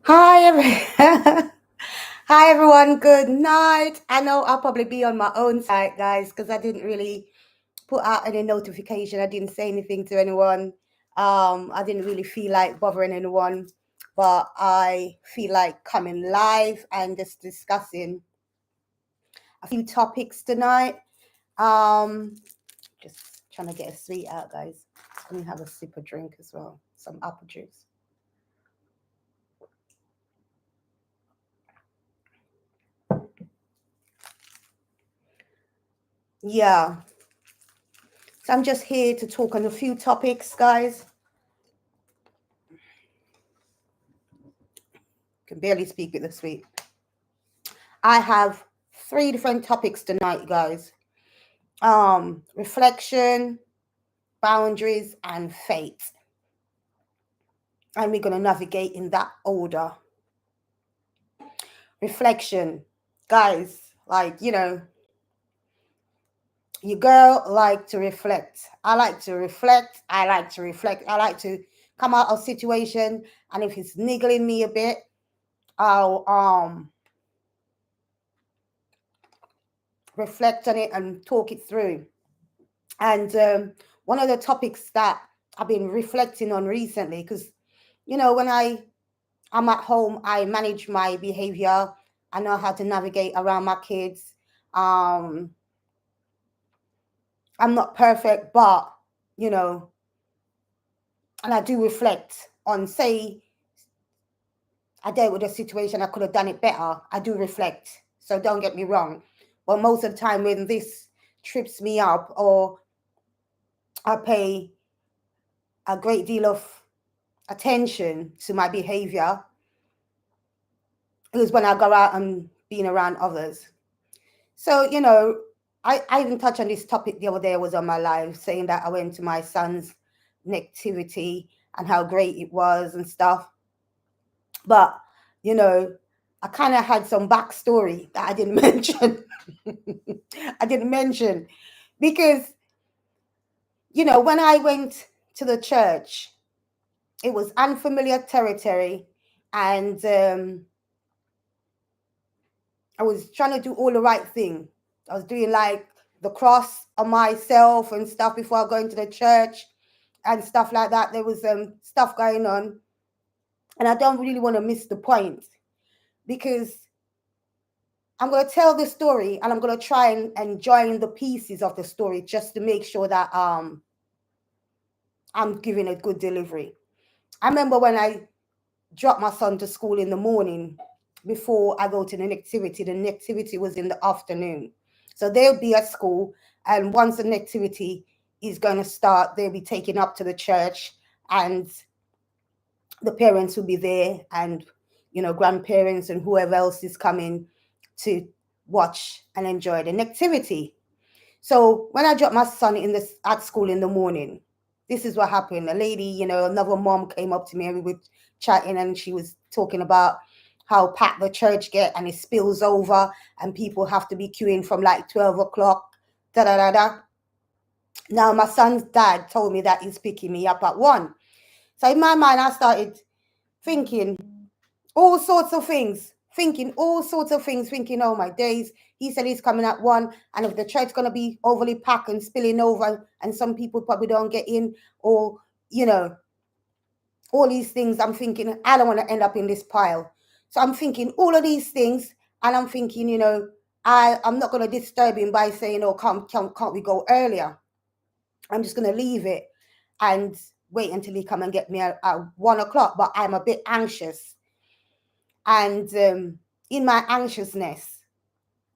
Hi, hi everyone. Good night. I know I'll probably be on my own site, guys, because I didn't really put out any notification. I didn't say anything to anyone. I didn't really feel like bothering anyone, but I feel like coming live and just discussing a few topics tonight. Um, just trying to get a sweet out, guys. Let me have a sip of drink as well. Some apple juice. Yeah. So I'm just here to talk on a few topics, guys. Can barely speak with this week. I have three different topics tonight, guys. Reflection, boundaries, and fate. And we're gonna navigate in that order. Reflection, guys, your girl like to reflect. I like to reflect. I like to reflect. I like to come out of situation, and if it's niggling me a bit, I'll reflect on it and talk it through. And one of the topics that I've been reflecting on recently, because when I'm at home, I manage my behavior. I know how to navigate around my kids. Um, I'm not perfect, but you know, and I do reflect on, say, I dealt with a situation, I could have done it better. I do reflect, so don't get me wrong. But most of the time, when this trips me up, or I pay a great deal of attention to my behavior, is when I go out and being around others. So, I even touched on this topic the other day. I was on my live saying that I went to my son's nativity and how great it was and stuff. But, you know, I kind of had some backstory that I didn't mention. I didn't mention because, when I went to the church, it was unfamiliar territory, and I was trying to do all the right thing. I was doing like the cross on myself and stuff before I go into the church and stuff like that. There was stuff going on, and I don't really want to miss the point, because I'm going to tell the story and I'm going to try and join the pieces of the story just to make sure that I'm giving a good delivery. I remember when I dropped my son to school in the morning before I go to the nativity. The nativity was in the afternoon. So they'll be at school, and once the nativity is going to start, they'll be taken up to the church, and the parents will be there, and grandparents and whoever else is coming to watch and enjoy the nativity. So when I dropped my son at school in the morning, this is what happened. A lady, another mom came up to me, and we were chatting, and she was talking about how packed the church get, and it spills over, and people have to be queuing from like 12 o'clock. Da da da da. Now my son's dad told me that he's picking me up at 1. So in my mind, I started thinking all sorts of things, thinking, oh my days. He said he's coming at 1, and if the church's going to be overly packed and spilling over, and some people probably don't get in, or, you know, all these things, I'm thinking, I don't want to end up in this pile. So I'm thinking all of these things, and I'm thinking, I'm not going to disturb him by saying, oh, can't we go earlier? I'm just going to leave it and wait until he come and get me at 1 o'clock. But I'm a bit anxious. And in my anxiousness,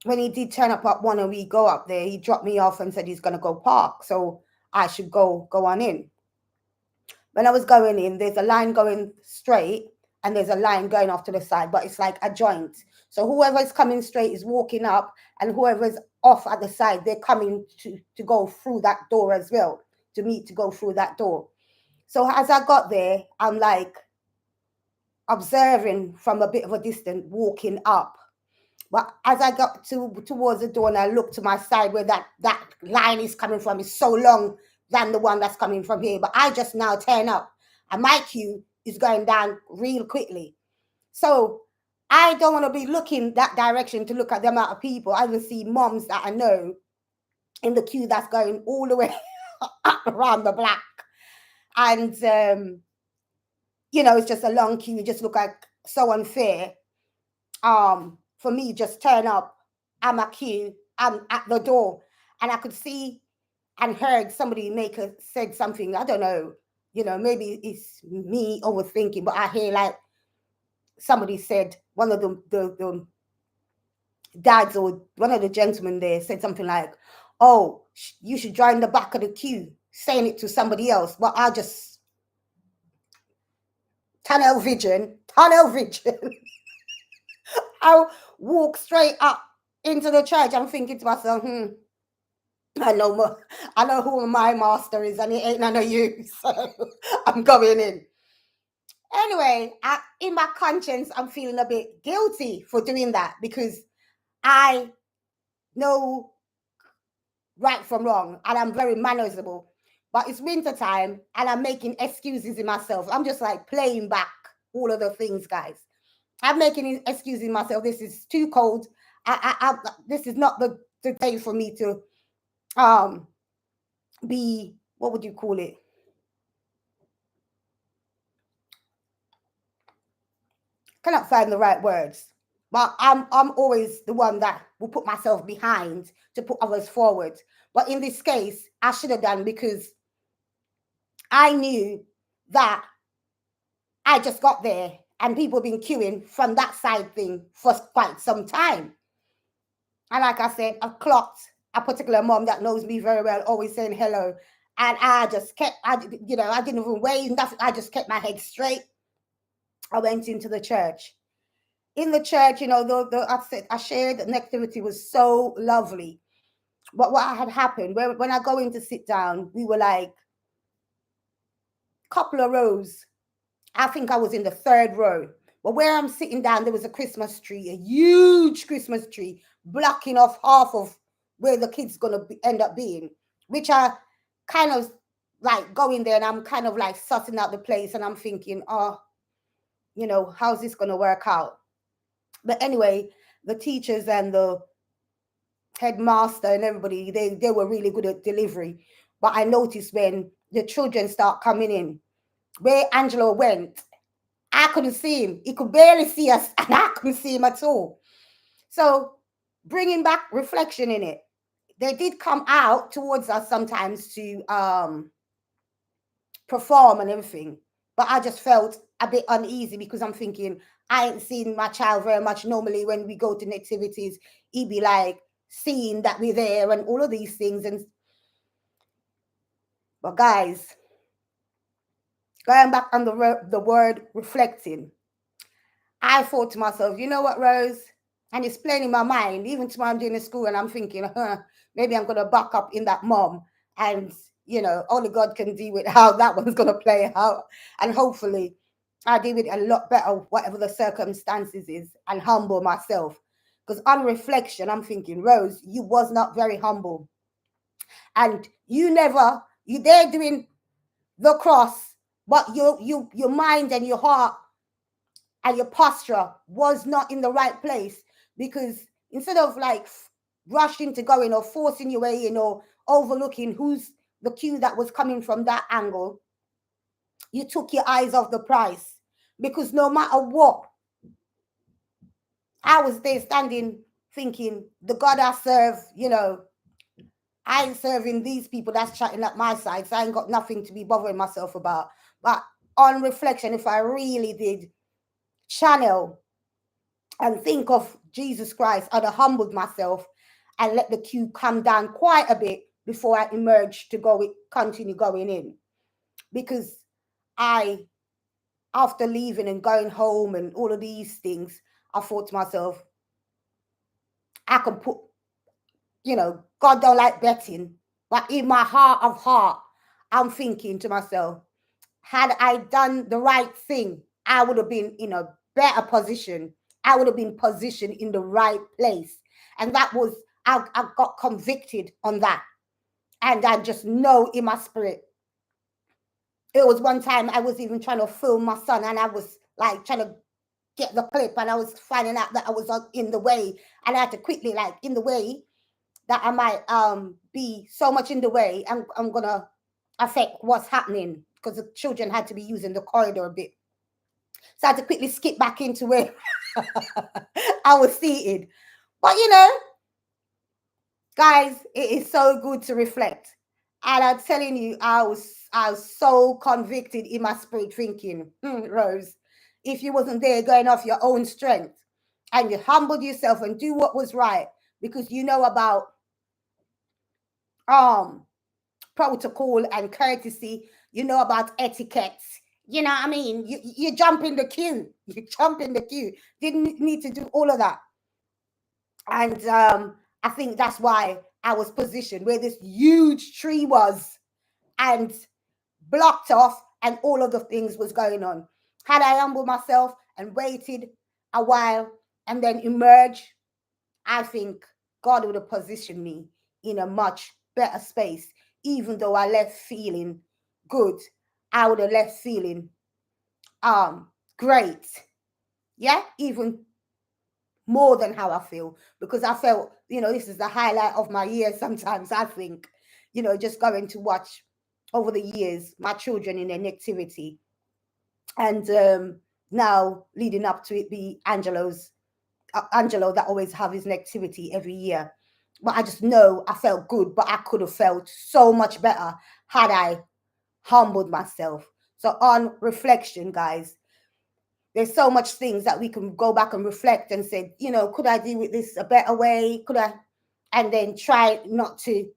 when he did turn up at 1 and we go up there, he dropped me off and said he's going to go park. So I should go on in. When I was going in, there's a line going straight and there's a line going off to the side, but it's like a joint. So whoever's coming straight is walking up, and whoever's off at the side, they're coming to go through that door as well, to go through that door. So as I got there, I'm like observing from a bit of a distance, walking up. But as I got towards the door and I looked to my side, where that line is coming from is so long than the one that's coming from here. But I just now turn up, and my queue is going down real quickly. So I don't want to be looking that direction to look at the amount of people. I will see moms that I know in the queue that's going all the way around the block. And, it's just a long queue. It just look like so unfair. For me, just turn up. I'm a queue. I'm at the door. And I could see and heard somebody said something. I don't know. Maybe it's me overthinking, but I hear like somebody said, one of the dads or one of the gentlemen there said something like, oh, you should join the back of the queue, saying it to somebody else. But I just tunnel vision. I'll walk straight up into the church. I'm thinking to myself, I know who my master is, and it ain't none of you. So I'm going in. Anyway, in my conscience, I'm feeling a bit guilty for doing that because I know right from wrong and I'm very manageable. But it's winter time and I'm making excuses in myself. I'm just like playing back all of the things, guys. I'm making excuses in myself. This is too cold. This is not the day for me to be, what would you call it? Cannot find the right words. But I'm always the one that will put myself behind to put others forward. But in this case, I should have done because I knew that I just got there and people have been queuing from that side thing for quite some time. And like I said, I clocked a particular mom that knows me very well, always saying hello. And I just kept, I didn't even wave nothing. I just kept my head straight. I went into the church. In the church, I shared the activity was so lovely. But what had happened, when I go in to sit down, we were like a couple of rows. I think I was in the third row. But where I'm sitting down, there was a Christmas tree, a huge Christmas tree, blocking off half of where the kid's going to end up being, which I kind of like going there and I'm kind of like sussing out the place and I'm thinking, how's this going to work out? But anyway, the teachers and the headmaster and everybody, they were really good at delivery. But I noticed when the children start coming in, where Angelo went, I couldn't see him. He could barely see us, and I couldn't see him at all. So bringing back reflection in it, they did come out towards us sometimes to perform and everything. But I just felt a bit uneasy because I'm thinking, I ain't seen my child very much. Normally when we go to nativities, he'd be like seeing that we're there and all of these things. But guys, going back on the word reflecting, I thought to myself, you know what, Rose? And it's playing in my mind, even tomorrow I'm doing the school and I'm thinking, maybe I'm going to back up in that mom. And, only God can deal with how that one's going to play out. And hopefully I deal with it a lot better, whatever the circumstances is, and humble myself. Because on reflection, I'm thinking, Rose, you was not very humble. And you're there doing the cross, but your mind and your heart and your posture was not in the right place, because instead of like rushing to go in or forcing your way in or overlooking who's the queue that was coming from that angle, you took your eyes off the prize. Because no matter what, I was there standing thinking, the God I serve, I ain't serving these people that's chatting at my side, so I ain't got nothing to be bothering myself about. But on reflection, if I really did channel and think of Jesus Christ, I'd have humbled myself and let the queue come down quite a bit before I emerged to continue going in. Because after leaving and going home and all of these things, I thought to myself, I can put, God don't like betting, but in my heart of heart, I'm thinking to myself, had I done the right thing, I would have been in a better position. I would have been positioned in the right place. And that was, I got convicted on that. And I just know in my spirit. It was one time I was even trying to film my son and I was like trying to get the clip, and I was finding out that I was in the way, and I had to quickly, like, in the way that I might be so much in the way, and I'm gonna affect what's happening, because the children had to be using the corridor a bit. So I had to quickly skip back into where I was seated. But guys, it is so good to reflect. And I'm telling you, I was so convicted in my spirit, thinking, Rose, if you wasn't there going off your own strength and you humbled yourself and do what was right, because you know about protocol and courtesy, you know about etiquette. You know what I mean? You jump in the queue. You jump in the queue. Didn't need to do all of that. And I think that's why I was positioned where this huge tree was and blocked off, and all of the things was going on. Had I humbled myself and waited a while and then emerged, I think God would have positioned me in a much better space. Even though I left feeling good, I would have left feeling great. Yeah, even more than how I feel, because I felt, this is the highlight of my year sometimes, I think, just going to watch over the years my children in their nativity, and now leading up to it be Angelo that always have his nativity every year. But I just know I felt good, but I could have felt so much better had I humbled myself. So on reflection, guys, there's so much things that we can go back and reflect and say, could I do with this a better way? Could I? And then try not to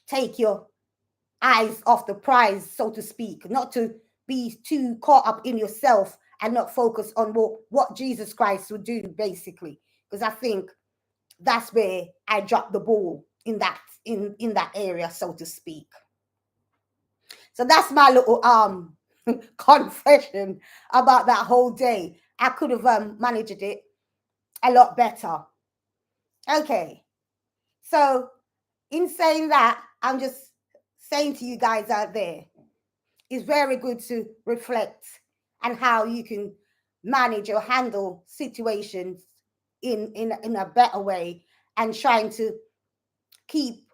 take your eyes off the prize, so to speak, not to be too caught up in yourself and not focus on what Jesus Christ would do, basically. Because I think that's where I dropped the ball in that area, so to speak. So that's my little confession about that whole day. I could have managed it a lot better. Okay. So in saying that, I'm just saying to you guys out there, it's very good to reflect on how you can manage or handle situations in a better way, and trying to keep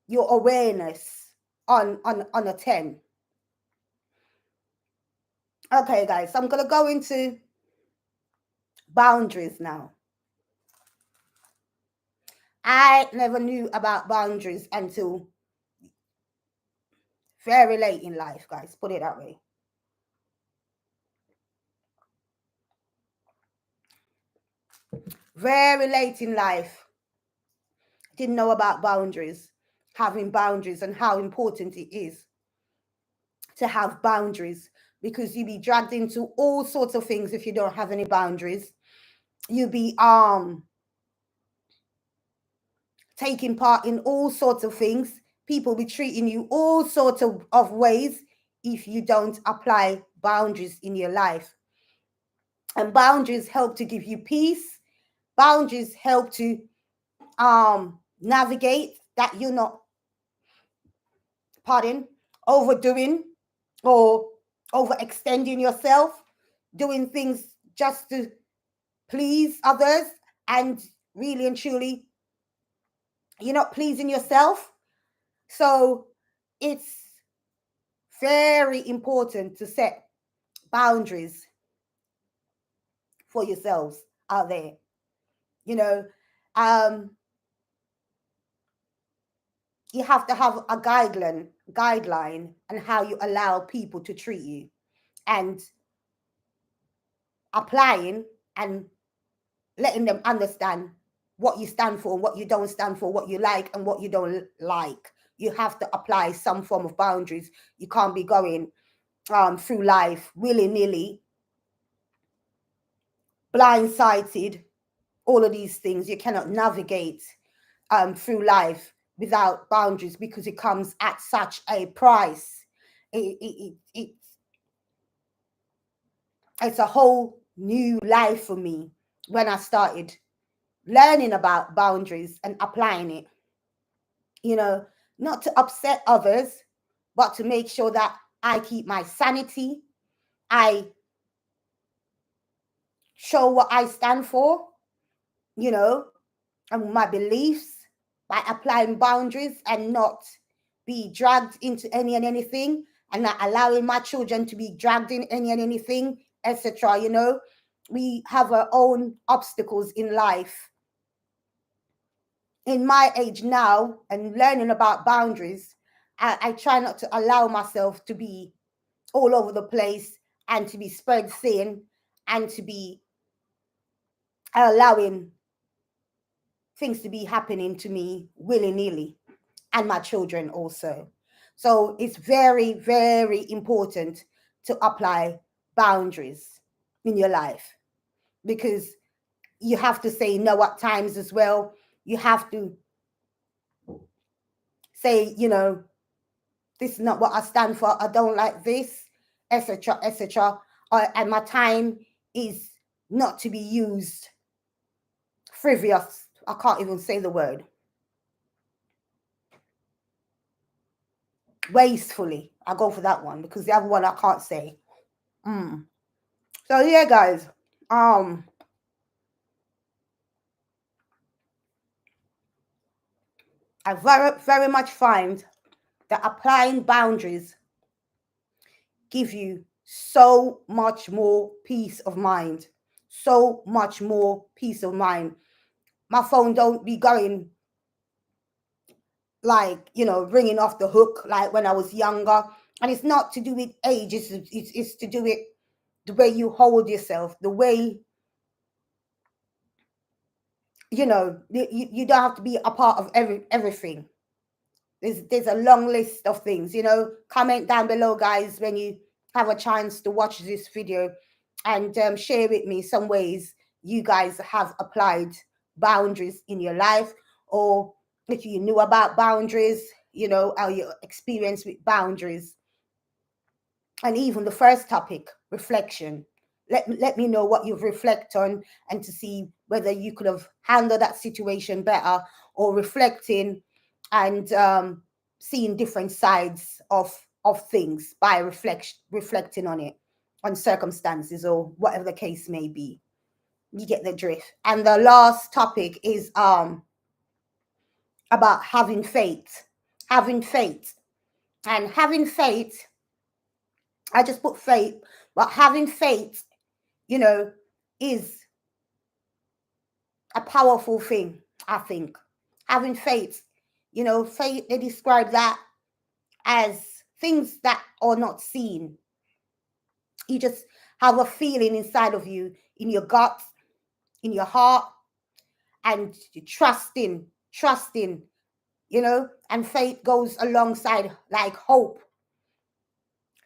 your awareness on a 10. Okay, guys, so I'm going to go into boundaries now. I never knew about boundaries until very late in life, guys. Put it that way. Very late in life, didn't know about boundaries, having boundaries, and how important it is to have boundaries, because you be dragged into all sorts of things if you don't have any boundaries. You be taking part in all sorts of things. People be treating you all sorts of ways if you don't apply boundaries in your life. And boundaries help to give you peace. Boundaries help to navigate that you're not, overdoing or overextending yourself, doing things just to please others, and really and truly you're not pleasing yourself. So it's very important to set boundaries for yourselves out there. You have to have a guideline on how you allow people to treat you, and applying and letting them understand what you stand for, what you don't stand for, what you like and what you don't like. You have to apply some form of boundaries. You can't be going through life willy-nilly, blindsided, all of these things. You cannot navigate through life without boundaries, because it comes at such a price. It's a whole new life for me when I started learning about boundaries and applying it. Not to upset others, but to make sure that I keep my sanity. I show what I stand for, you know, and my beliefs by applying boundaries and not be dragged into any and anything, and not allowing my children to be dragged in any and anything, etc. You know, we have our own obstacles in life. In my age now and learning about boundaries, I try not to allow myself to be all over the place and to be spread thin and to be allowing things to be happening to me willy-nilly, and my children also. So it's very, very important to apply boundaries in your life, because you have to say no at times as well. You have to say, you know, this is not what I stand for. I don't like this, etc., etc. And my time is not to be used frivolous. I can't even say the word. Wastefully. I go for that one because the other one I can't say. So yeah, guys. I very, very much find that applying boundaries give you so much more peace of mind. So much more peace of mind. My phone don't be going like, you know, ringing off the hook like when I was younger. And it's not to do with age. It's to do with the way you hold yourself, the way, you know, you don't have to be a part of everything. There's a long list of things, you know. Comment down below, guys, when you have a chance to watch this video, and share with me some ways you guys have applied boundaries in your life, or if you knew about boundaries, you know, how your experience with boundaries. And even the first topic, reflection. Let me know what you've reflected on, and to see whether you could have handled that situation better, or reflecting and seeing different sides of things by reflecting on it, on circumstances, or whatever the case may be. You get the drift. And the last topic is about having faith. Having faith. And having faith, I just put faith, but having faith, you know, is a powerful thing, I think. Having faith, you know, faith, they describe that as things that are not seen. You just have a feeling inside of you, in your gut, in your heart, and trusting, you know, and faith goes alongside like hope.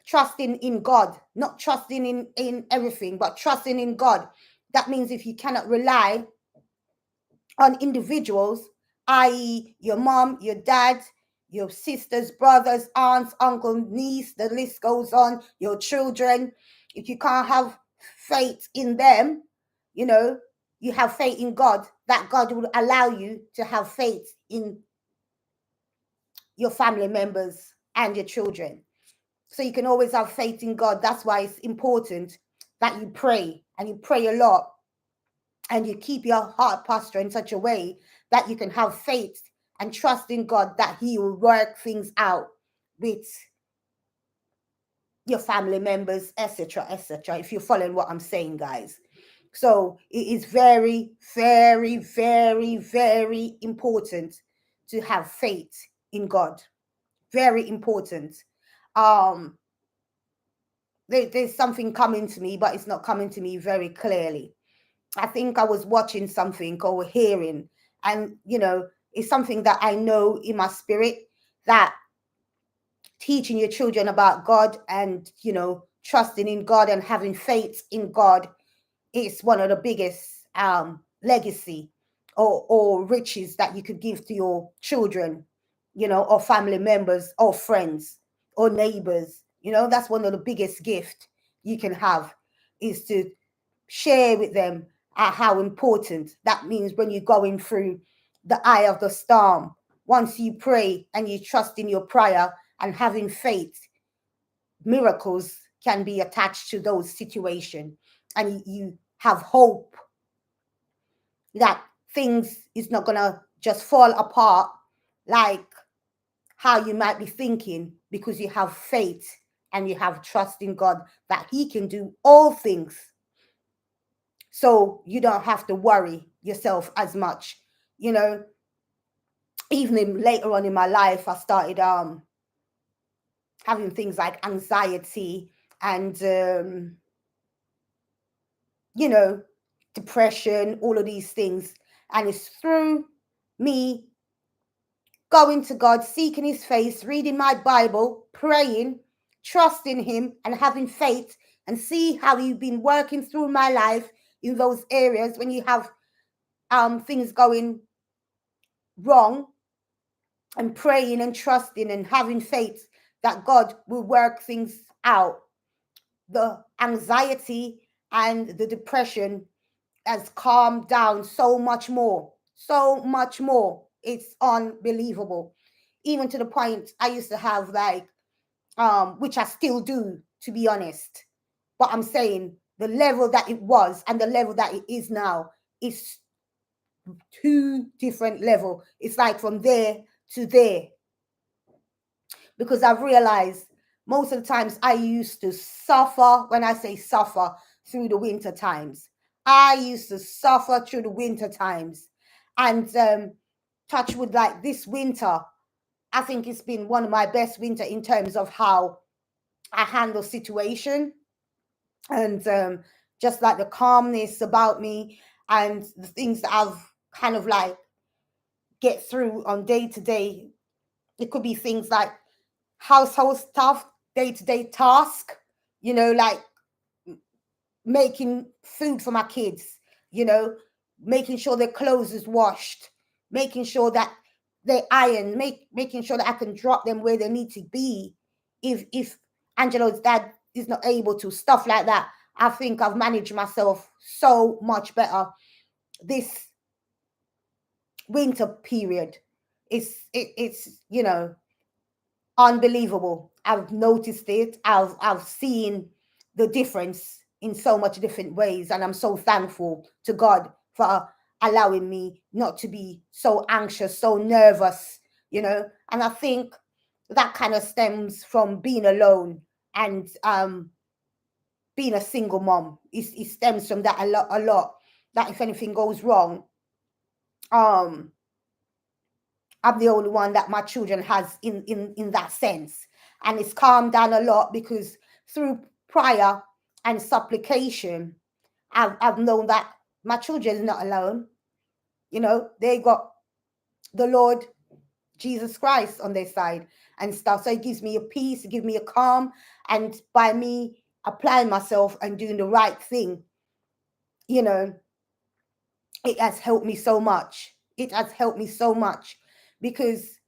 Trusting in God, not trusting in everything, but trusting in God. That means if you cannot rely on individuals, i.e., your mom, your dad, your sisters, brothers, aunts, uncle, niece, the list goes on, your children, if you can't have faith in them, you know, you have faith in God, that God will allow you to have faith in your family members and your children. So you can always have faith in God. That's why it's important that you pray, and you pray a lot, and you keep your heart posture in such a way that you can have faith and trust in God that He will work things out with your family members, etc., etc. If you're following what I'm saying, guys. So it is very, very, very, very important to have faith in God. Very important. There's something coming to me, but it's not coming to me very clearly. I think I was watching something or hearing, and you know, it's something that I know in my spirit, that teaching your children about God, and you know, trusting in God and having faith in God is one of the biggest legacy or riches that you could give to your children, you know, or family members or friends or neighbors. You know, that's one of the biggest gift you can have, is to share with them how important that means when you're going through the eye of the storm. Once you pray and you trust in your prayer and having faith, miracles can be attached to those situations, and you have hope that things is not gonna just fall apart like how you might be thinking, because you have faith and you have trust in God that He can do all things. So you don't have to worry yourself as much. You know, even later on in my life, I started having things like anxiety and you know, depression, all of these things. And it's through me going to God, seeking His face, reading my Bible, praying, trusting Him, and having faith, and see how He's been working through my life in those areas when you have things going wrong, and praying and trusting and having faith that God will work things out. The anxiety and the depression has calmed down so much more, so much more. It's unbelievable. Even to the point I used to have like, which I still do, to be honest. But I'm saying the level that it was and the level that it is now is two different level. It's like from there to there. Because I've realized most of the times I used to suffer, when I say suffer, through the winter times. I used to suffer through the winter times. And touch wood, like this winter, I think it's been one of my best winter in terms of how I handle situation, and just like the calmness about me and the things that I've kind of like get through on day to day. It could be things like household stuff, day-to-day task, you know, like making food for my kids, you know, making sure their clothes is washed, making sure that they iron, making sure that I can drop them where they need to be if Angelo's dad is not able to, stuff like that. I think I've managed myself so much better this winter period. It's you know, unbelievable. I've noticed it. I've seen the difference in so much different ways, and I'm so thankful to God for allowing me not to be so anxious, so nervous, you know. And I think that kind of stems from being alone and being a single mom. It stems from that a lot. That if anything goes wrong, I'm the only one that my children has in that sense. And it's calmed down a lot because through prayer and supplication, I've known that my children are not alone. You know, they got the Lord Jesus Christ on their side and stuff. So it gives me a peace, it gives me a calm. And by me applying myself and doing the right thing, you know, it has helped me so much. It has helped me so much because,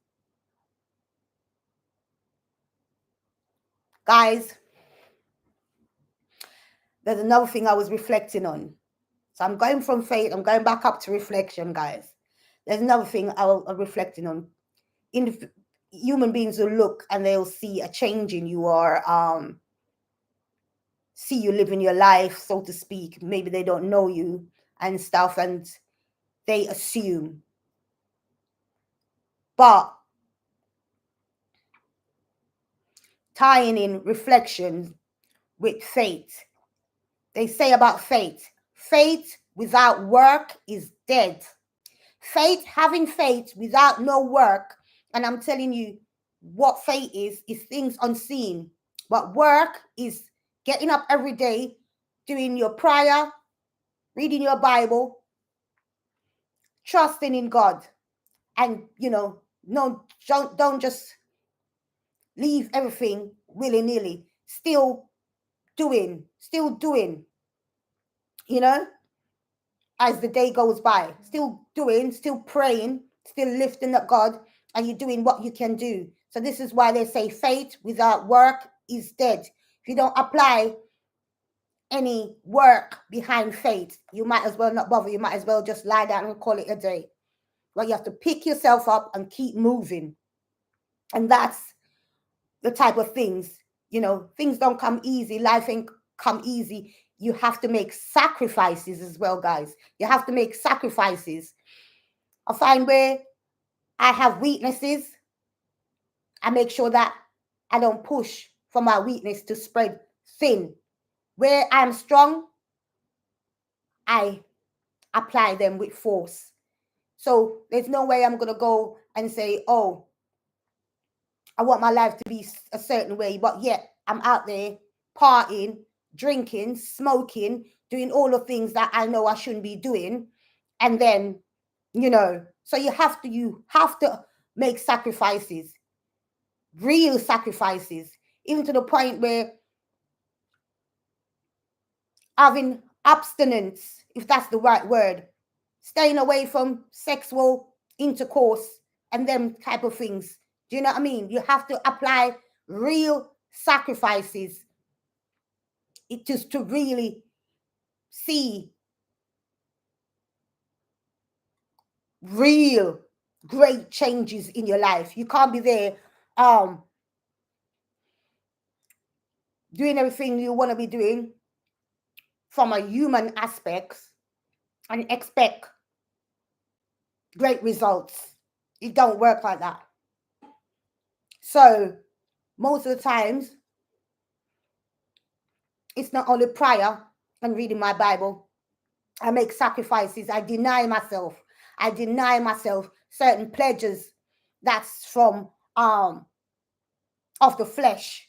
guys, there's another thing I was reflecting on. So I'm going from faith, I'm going back up to reflection, guys. There's another thing I'm reflecting on. Human beings will look and they'll see a change in you, or see you living your life, so to speak. Maybe they don't know you and stuff, and they assume. But tying in reflection with faith, they say about faith without work is dead. Faith, having faith without no work, and I'm telling you what faith is things unseen. But work is getting up every day, doing your prayer, reading your Bible, trusting in God, and you know, no, don't just leave everything willy-nilly. Still doing, you know, as the day goes by, still doing, still praying, still lifting up God, and you're doing what you can do. So this is why they say faith without work is dead. If you don't apply any work behind faith, you might as well not bother. You might as well just lie down and call it a day. Well, you have to pick yourself up and keep moving. And that's the type of things, you know, things don't come easy. Life ain't come easy. you have to make sacrifices as well, guys. You have to make sacrifices. I find where I have weaknesses, I make sure that I don't push for my weakness to spread thin. Where I'm strong, I apply them with force. So there's no way I'm going to go and say, oh, I want my life to be a certain way, but yet I'm out there partying, drinking, smoking, doing all the things that I know I shouldn't be doing. And then, so you have to make sacrifices, real sacrifices, even to the point where having abstinence, if that's the right word, staying away from sexual intercourse and them type of things. Do you know what I mean? You have to apply real sacrifices just to really see real great changes in your life. You can't be there doing everything you want to be doing from a human aspect and expect great results. It don't work like that. So most of the times, it's not only prayer and reading my Bible. I make sacrifices. I deny myself certain pleasures that's from of the flesh,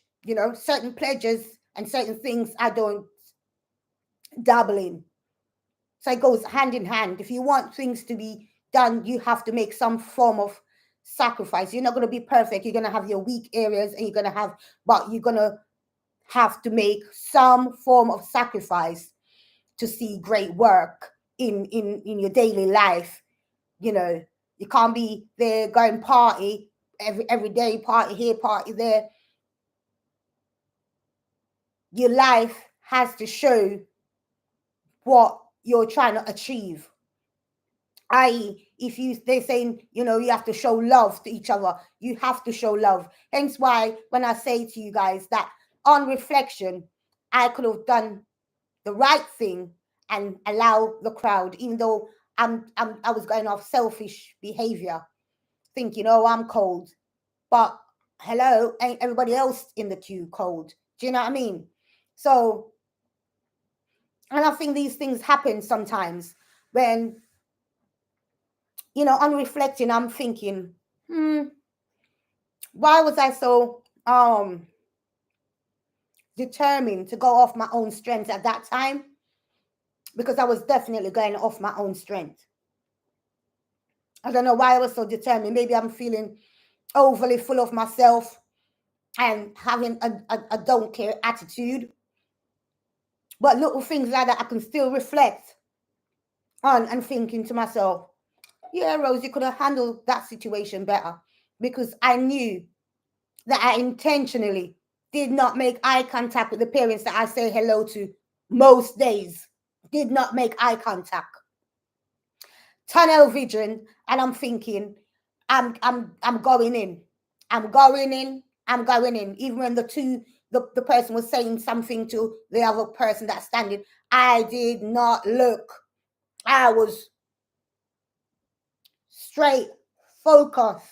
certain pleasures and certain things I don't dabble in. So it goes hand in hand. If you want things to be done, you have to make some form of sacrifice. You're not going to be perfect. You're going to have your weak areas, and but you're going to have to make some form of sacrifice to see great work in your daily life. You can't be there going party every day, party here, party there. Your life has to show what you're trying to achieve. I.e., if they're saying, you have to show love to each other, you have to show love. Hence why when I say to you guys that on reflection, I could have done the right thing and allow the crowd, even though I was going off selfish behavior, thinking, oh, I'm cold. But hello, ain't everybody else in the queue cold? Do you know what I mean? So, and I think these things happen sometimes when, on reflecting, I'm thinking, why was I so determined to go off my own strength at that time? Because I was definitely going off my own strength. I don't know why I was so determined. Maybe I'm feeling overly full of myself and having a don't care attitude. But little things like that, I can still reflect on and thinking to myself, yeah, Rose, you could have handled that situation better, because I knew that I intentionally did not make eye contact with the parents that I say hello to most days. Did not make eye contact. Tunnel vision, and I'm thinking, I'm going in. I'm going in. Even when the person was saying something to the other person that's standing, I did not look. I was straight, focused.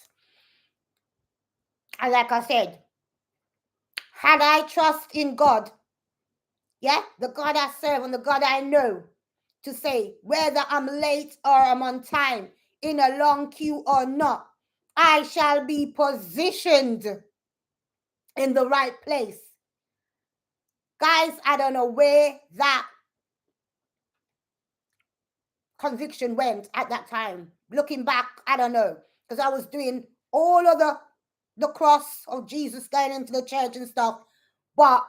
And like I said, had I trust in God, the God I serve and the God I know, to say whether I'm late or I'm on time, in a long queue or not, I shall be positioned in the right place. Guys, I don't know where that conviction went at that time. Looking back, I don't know, because I was doing all of the cross of Jesus, going into the church and stuff, but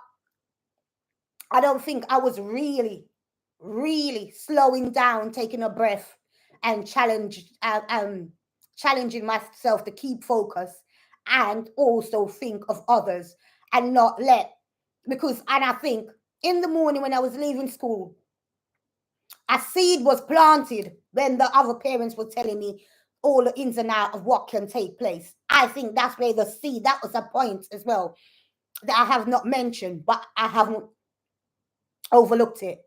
I don't think I was really slowing down, taking a breath, and challenging myself to keep focus and also think of others and not let, and I think in the morning when I was leaving school, a seed was planted when the other parents were telling me all the ins and outs of what can take place. I think that's where the seed, that was a point as well that I have not mentioned, but I haven't overlooked it.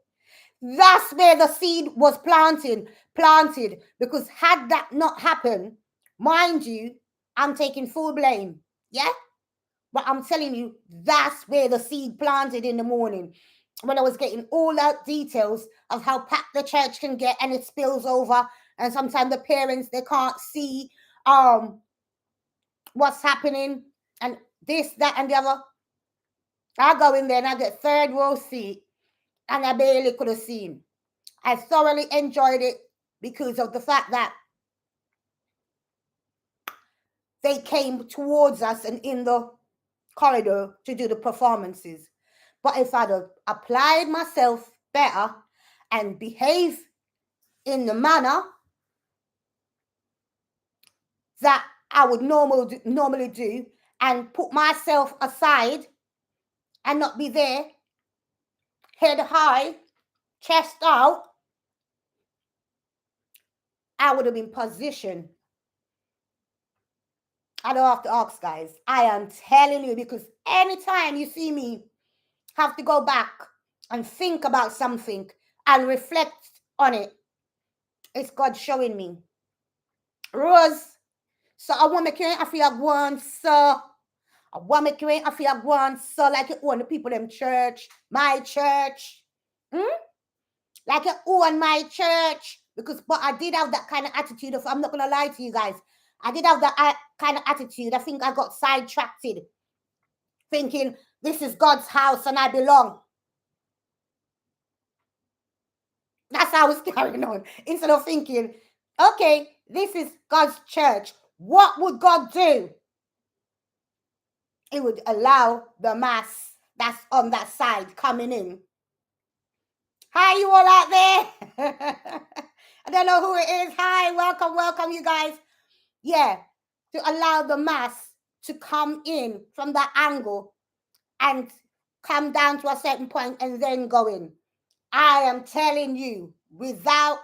That's where the seed was planted, because had that not happened, mind you, I'm taking full blame. Yeah? But I'm telling you, that's where the seed planted in the morning. When I was getting all out details of how packed the church can get and it spills over, and sometimes the parents, they can't see what's happening, and this, that, and the other. I go in there and I get third row seat, and I barely could have seen. I thoroughly enjoyed it because of the fact that they came towards us and in the corridor to do the performances. But if I'd have applied myself better and behaved in the manner that I would normally do, and put myself aside and not be there, head high, chest out, I would have been positioned. I don't have to ask, guys. I am telling you, because anytime you see me have to go back and think about something and reflect on it, it's God showing me. Rose, so I want to make I feel one, so I want to make I feel one, so like it own the people in church, my church. Like it own my church. But I did have that kind of attitude of, I'm not going to lie to you guys. I did have that kind of attitude. I think I got sidetracked, thinking this is God's house and I belong. That's how I was carrying on. Instead of thinking, okay, this is God's church. What would God do? It would allow the mass that's on that side coming in. Hi, you all out there? I don't know who it is. Hi, welcome, you guys. Yeah, to allow the mass to come in from that angle and come down to a certain point and then go in. I am telling you, without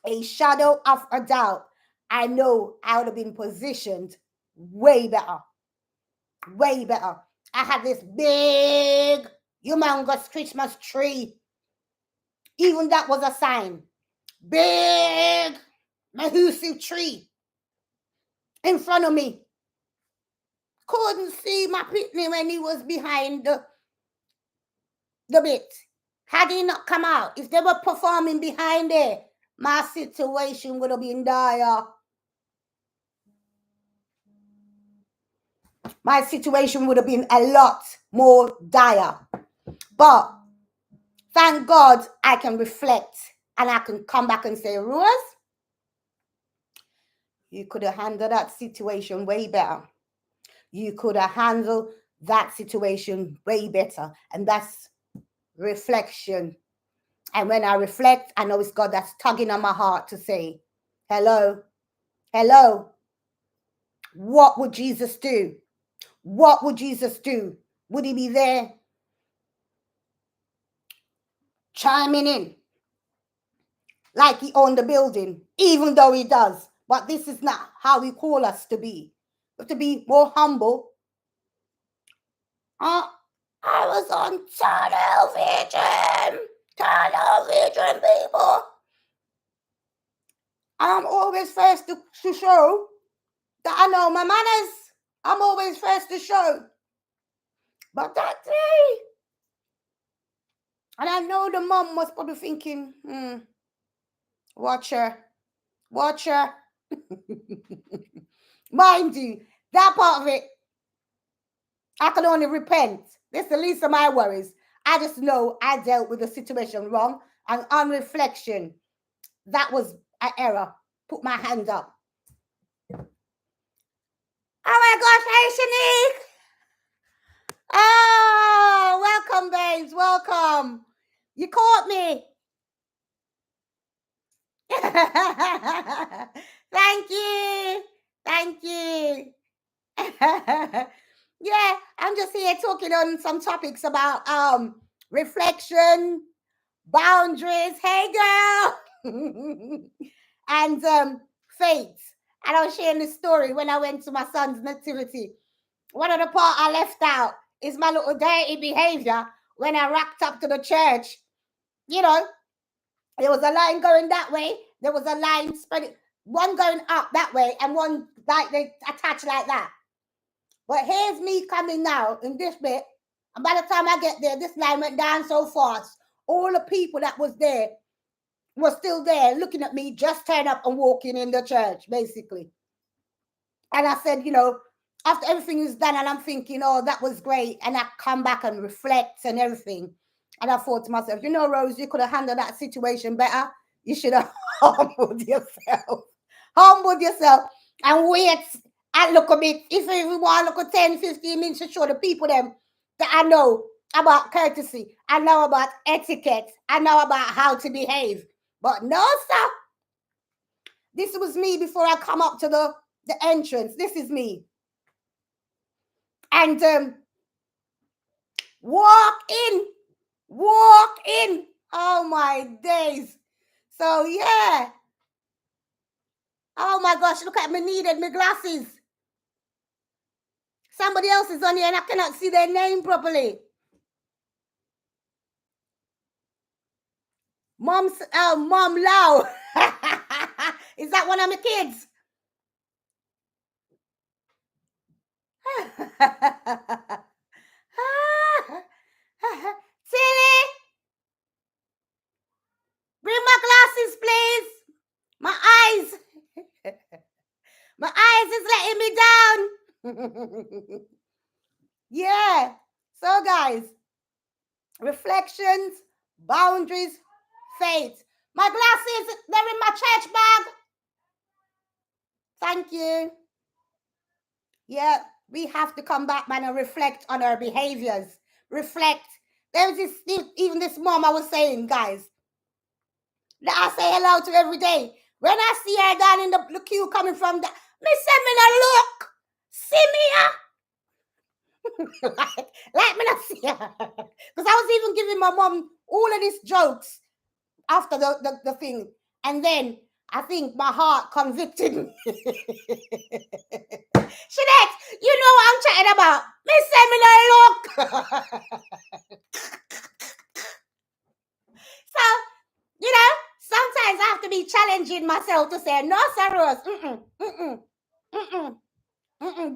a shadow of a doubt, I know I would have been positioned way better. Way better. I had this big, humongous Christmas tree. Even that was a sign. Big, massive tree in front of me. Couldn't see my pitney when he was behind the bit. Had he not come out, if they were performing behind there, my situation would have been dire. My situation would have been a lot more dire. But thank God I can reflect and I can come back and say, Rose, you could have handled that situation way better. You could have handled that situation way better. And that's reflection. And when I reflect, I know it's God that's tugging on my heart to say, hello, what would Jesus do? What would Jesus do? Would he be there chiming in like he owned the building? Even though he does. But this is not how he called us to be. But to be more humble. I was on television, people. I'm always first to show that I know my manners. I'm always first to show. But that day, and I know the mom was probably thinking, watch her. Mind you, that part of it, I can only repent. That's the least of my worries. I just know I dealt with the situation wrong, and on reflection, that was an error. Put my hand up. Oh my gosh, hey Shanique! Oh, welcome, babes. Welcome. You caught me. Thank you. Yeah, I'm just here talking on some topics about reflection, boundaries. Hey, girl. And faith. And I was sharing this story when I went to my son's nativity. One of the part I left out is my little dirty behavior when I rocked up to the church, you know, there was a line going that way. There was a line spreading, one going up that way and one like they attached like that. But here's me coming now in this bit. And by the time I get there, this line went down so fast. All the people that was there were still there looking at me, just turn up and walking in the church, basically. And I said, you know, after everything is done, and I'm thinking, oh, that was great. And I come back and reflect and everything. And I thought to myself, you know, Rose, you could have handled that situation better. You should have humbled yourself. Humbled yourself and wait and look a bit. If you want to look at 10, 15 minutes to show the people them that I know about courtesy, I know about etiquette, I know about how to behave. But no, sir. This was me before I come up to the entrance. This is me. And walk in. Oh my days. So yeah. Oh my gosh, look at me, needed my glasses. Somebody else is on here and I cannot see their name properly. Mom Lau. Is that one of my kids? Tilly, bring my glasses, please. My eyes. My eyes is letting me down. Yeah. So, guys, reflections, boundaries, faith. My glasses, they're in my church bag. Thank you. Yeah, we have to come back, man, and reflect on our behaviors. Reflect. There was even this mom I was saying, guys, that I say hello to every day. When I see her down in the queue coming from the, me send me no look. See me like me not see her. Because I was even giving my mom all of these jokes after the thing. And then I think my heart convicted me. Shanette, you know what I'm chatting about. Me send me no look. So, you know, sometimes I have to be challenging myself to say, no, Sir Rose,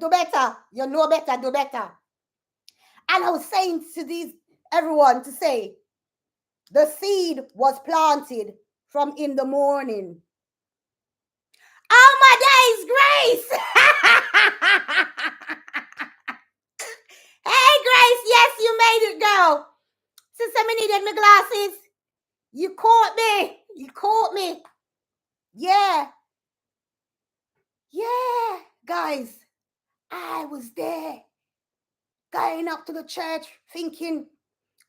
do better. You know better, do better. And I was saying to everyone to say, the seed was planted from in the morning. Oh, my days, Grace. Hey, Grace, yes, you made it, girl. Since I needed my glasses, you caught me. You caught me. Yeah. Yeah, guys, I was there going up to the church thinking,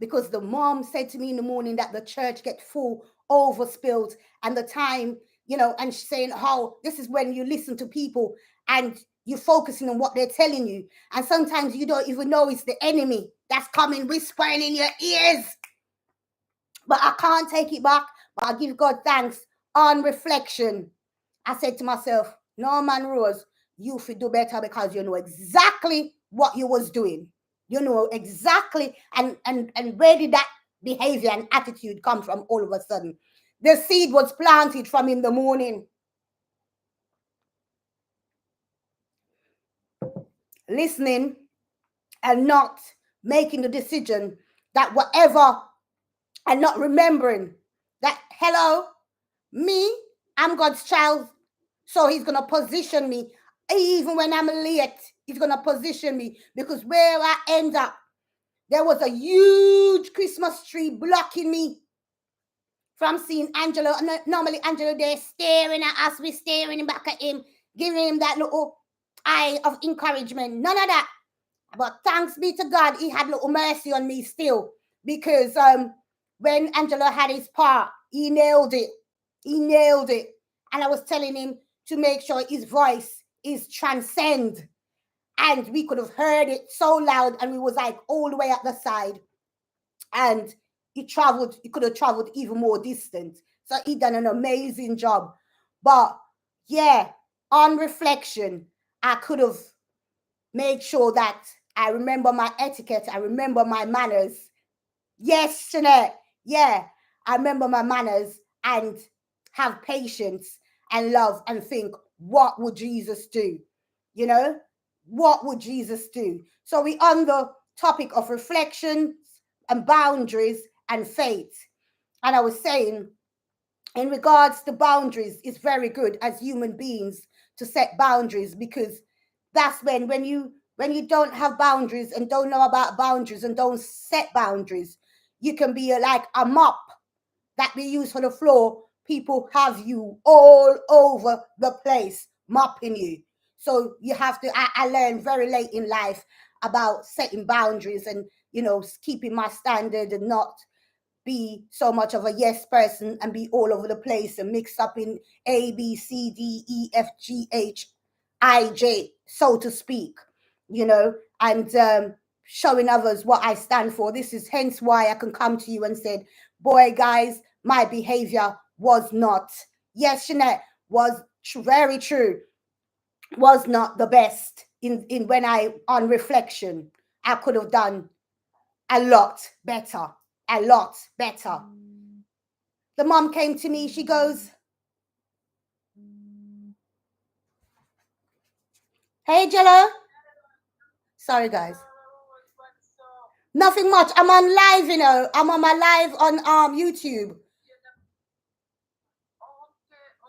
because the mom said to me in the morning that the church get full, overspilled, and the time, you know, and she's saying how this is when you listen to people and you're focusing on what they're telling you. And sometimes you don't even know it's the enemy that's coming whispering in your ears. But I can't take it back. But I give God thanks. On reflection, I said to myself, no, man, Rose, you should do better because you know exactly what you was doing. You know exactly, and where did that behavior and attitude come from all of a sudden? The seed was planted from in the morning. Listening and not making the decision that whatever, and not remembering that, hello, me, I'm God's child, so he's going to position me. Even when I'm late, he's going to position me, because where I end up, there was a huge Christmas tree blocking me from seeing Angelo. Normally, Angelo there staring at us, we staring back at him, giving him that little eye of encouragement. None of that. But thanks be to God, he had little mercy on me still, because when Angelo had his part, he nailed it. He nailed it. And I was telling him to make sure his voice is transcend. And we could have heard it so loud, and we was like all the way at the side. And he could have traveled even more distant. So he done an amazing job. But yeah, on reflection, I could have made sure that I remember my etiquette, I remember my manners, Yes, Jeanette. Yeah. I remember my manners and have patience and love and think, what would Jesus do? You know, what would Jesus do? So we on the topic of reflections and boundaries and faith. And I was saying, in regards to boundaries, it's very good as human beings to set boundaries, because that's when you don't have boundaries and don't know about boundaries and don't set boundaries, you can be like a mop that we use for the floor. People have you all over the place mopping you. So you have to, I learned very late in life about setting boundaries and, keeping my standard and not be so much of a yes person and be all over the place and mix up in A, B, C, D, E, F, G, H, I, J, so to speak, and showing others what I stand for. This is hence why I can come to you and said, boy, guys, my behavior was not, yes, Jeanette, was very true, was not the best in when I, on reflection, I could have done a lot better, a lot better. The mom came to me, she goes, hey, Jello. Sorry, guys. Nothing much. I'm on live, I'm on my live on YouTube.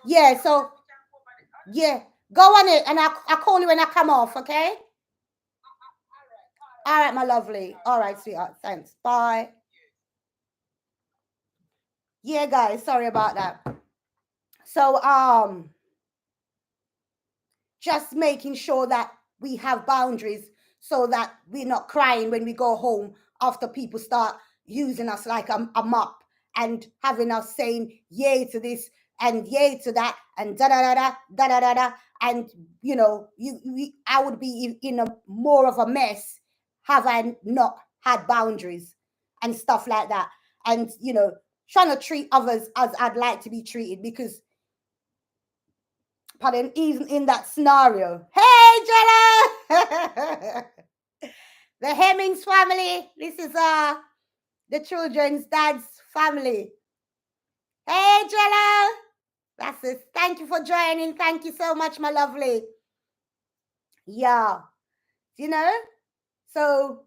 Yeah, so yeah, go on it, and I'll call you when I come off, okay? All right, my lovely. All right, sweetheart. Thanks. Bye. Yeah, guys, sorry about that. So just making sure that we have boundaries so that we're not crying when we go home after people start using us like a mop and having us saying yay to this and yay to that and da da da da da da da da, and I would be in a more of a mess have I not had boundaries and stuff like that, and trying to treat others as I'd like to be treated, because pardon, even in that scenario. Hey, Jenna! The Hemmings family. This is the children's dad's family. Hey, Jenna! That's it. Thank you for joining. Thank you so much, my lovely. Yeah. So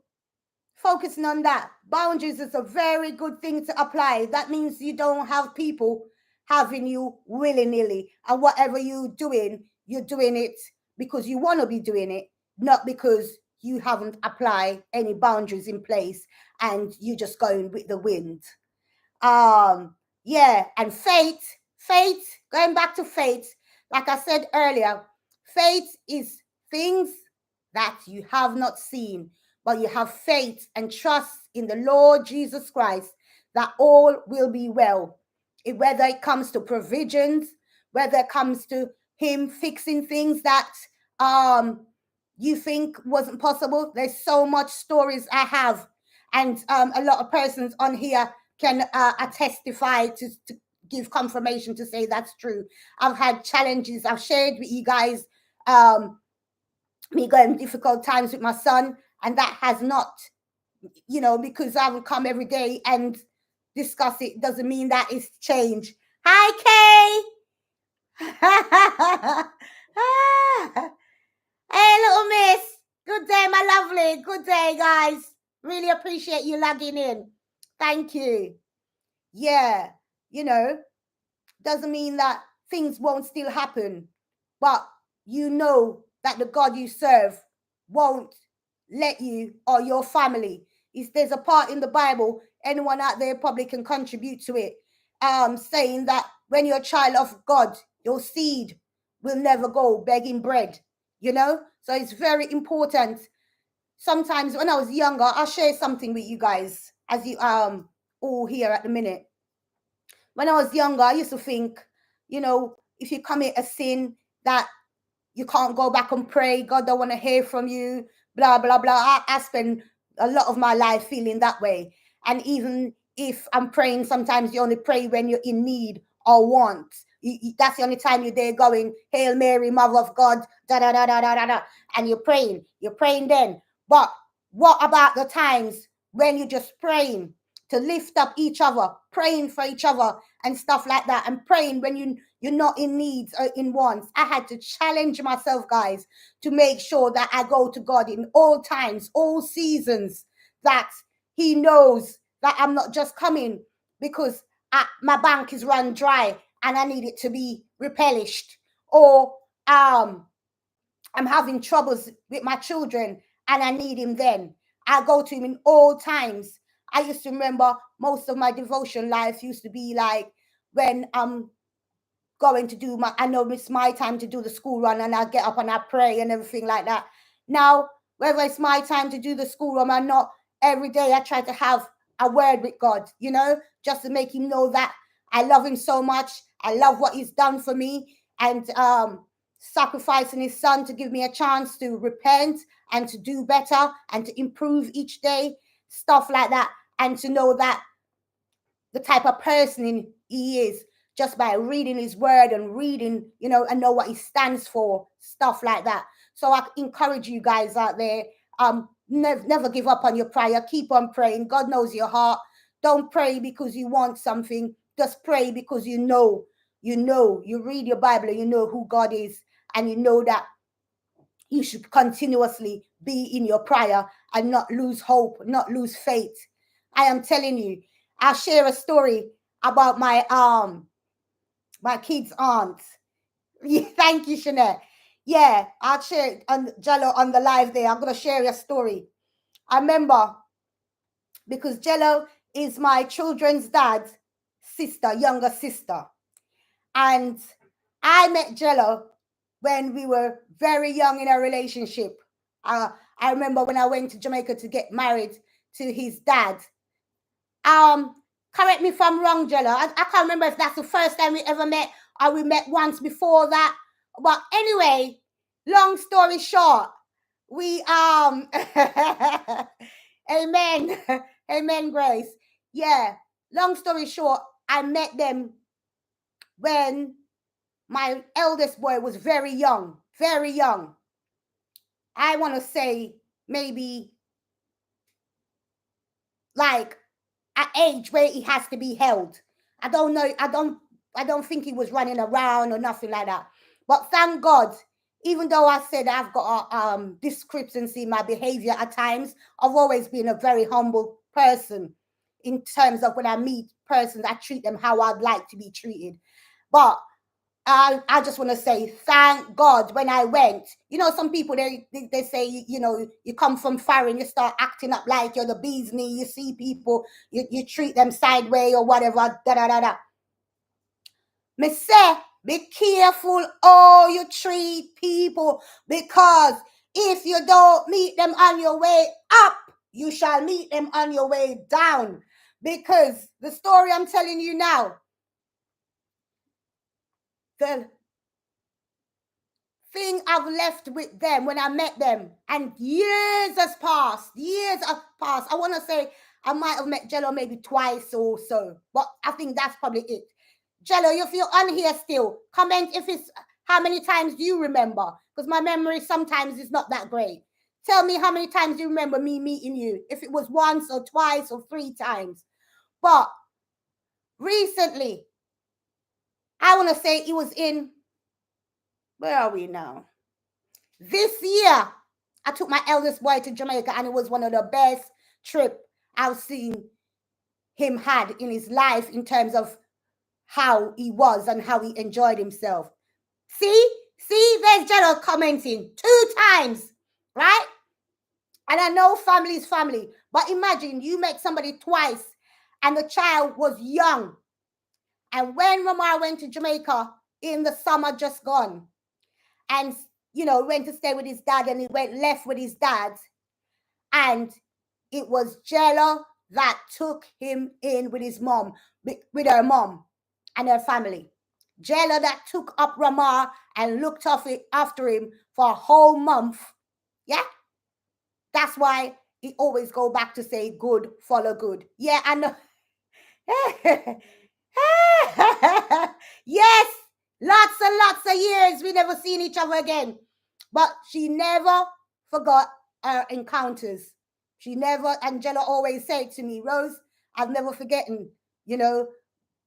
focusing on that. Boundaries is a very good thing to apply. That means you don't have people having you willy-nilly, and whatever you're doing it because you want to be doing it, not because you haven't applied any boundaries in place and you're just going with the wind. Yeah, and faith, going back to faith, like I said earlier, faith is things that you have not seen, but you have faith and trust in the Lord Jesus Christ that all will be well. Whether it comes to provisions, whether it comes to him fixing things that you think wasn't possible. There's so much stories I have, and a lot of persons on here can testify to give confirmation to say that's true. I've had challenges. I've shared with you guys me going difficult times with my son, and that has not, because I would come every day and discuss it, doesn't mean that it's changed. Hi, Kay. Hey, little miss. Good day, my lovely. Good day, guys. Really appreciate you logging in. Thank you. Yeah, doesn't mean that things won't still happen, but you know that the God you serve won't let you or your family. If there's a part in the Bible, anyone out there probably can contribute to it, saying that when you're a child of God, your seed will never go begging bread, So it's very important. Sometimes when I was younger, I'll share something with you guys as you all here at the minute. When I was younger, I used to think, if you commit a sin that you can't go back and pray, God don't want to hear from you, blah, blah, blah. I spend a lot of my life feeling that way. And even if I'm praying, sometimes you only pray when you're in need or want. That's the only time you're there going, Hail Mary, Mother of God, da, da, da, da, da, da, da. And you're praying then. But what about the times when you're just praying to lift up each other, praying for each other and stuff like that, and praying when you're not in needs or in wants. I had to challenge myself, guys, to make sure that I go to God in all times, all seasons, that he knows that I'm not just coming because my bank is run dry and I need it to be replenished, or I'm having troubles with my children and I need him then. I go to him in all times. I used to remember most of my devotion life used to be like when I'm going to do I know it's my time to do the school run and I get up and I pray and everything like that. Now, whether it's my time to do the school run or not, every day I try to have a word with God, just to make him know that I love him so much. I love what he's done for me, and sacrificing his son to give me a chance to repent and to do better and to improve each day, stuff like that, and to know that the type of person he is just by reading his word and reading, and know what he stands for, stuff like that. So I encourage you guys out there, never give up on your prayer. Keep on praying. God knows your heart. Don't pray because you want something. Just pray because you read your Bible and you know who God is, and you know that you should continuously be in your prayer and not lose hope, not lose faith. I am telling you, I'll share a story about my kid's aunt. Thank you, Shanette. Yeah, I'll share it on Jello on the live there. I'm going to share a story. I remember, because Jello is my children's dad's sister, younger sister. And I met Jello when we were very young in our relationship. I remember when I went to Jamaica to get married to his dad. Correct me if I'm wrong, Jello. I can't remember if that's the first time we ever met or we met once before that. But anyway, long story short, we amen. Amen, Grace. Yeah. Long story short, I met them when my eldest boy was very young, very young. I want to say maybe like at age where he has to be held. I don't know. I don't think he was running around or nothing like that. But thank God, even though I said I've got a discrepancy in my behavior at times, I've always been a very humble person in terms of when I meet persons, I treat them how I'd like to be treated. But I just want to say thank God when I went. Some people they say you come from foreign, you start acting up like you're the bee's knee. You see people, you treat them sideways or whatever. Da da da da. Me say, be careful how you treat people, because if you don't meet them on your way up, you shall meet them on your way down. Because the story I'm telling you now, the thing I've left with them when I met them, and years have passed. I want to say I might have met Jello maybe twice or so, but I think that's probably it. Jello, if you're on here still, comment if it's how many times do you remember, because my memory sometimes is not that great. Tell me how many times you remember me meeting you, if it was once or twice or 3 times. But recently, I want to say it was in, where are we now? This year, I took my eldest boy to Jamaica, and it was one of the best trips I've seen him had in his life in terms of how he was and how he enjoyed himself. See, there's Jello commenting 2 times, right? And I know family is family, but imagine you met somebody twice and the child was young. And when Ramar went to Jamaica in the summer just gone, and went to stay with his dad, and he went left with his dad, and it was Jello that took him in with his mom, with her mom and her family. Jello that took up Ramar and looked after him for a whole month. Yeah, that's why he always go back to say good follow good. Yeah, I know. Yes, lots and lots of years we never seen each other again. But she never forgot our encounters. She never, and Jello always said to me, Rose, I've never forgotten, you know,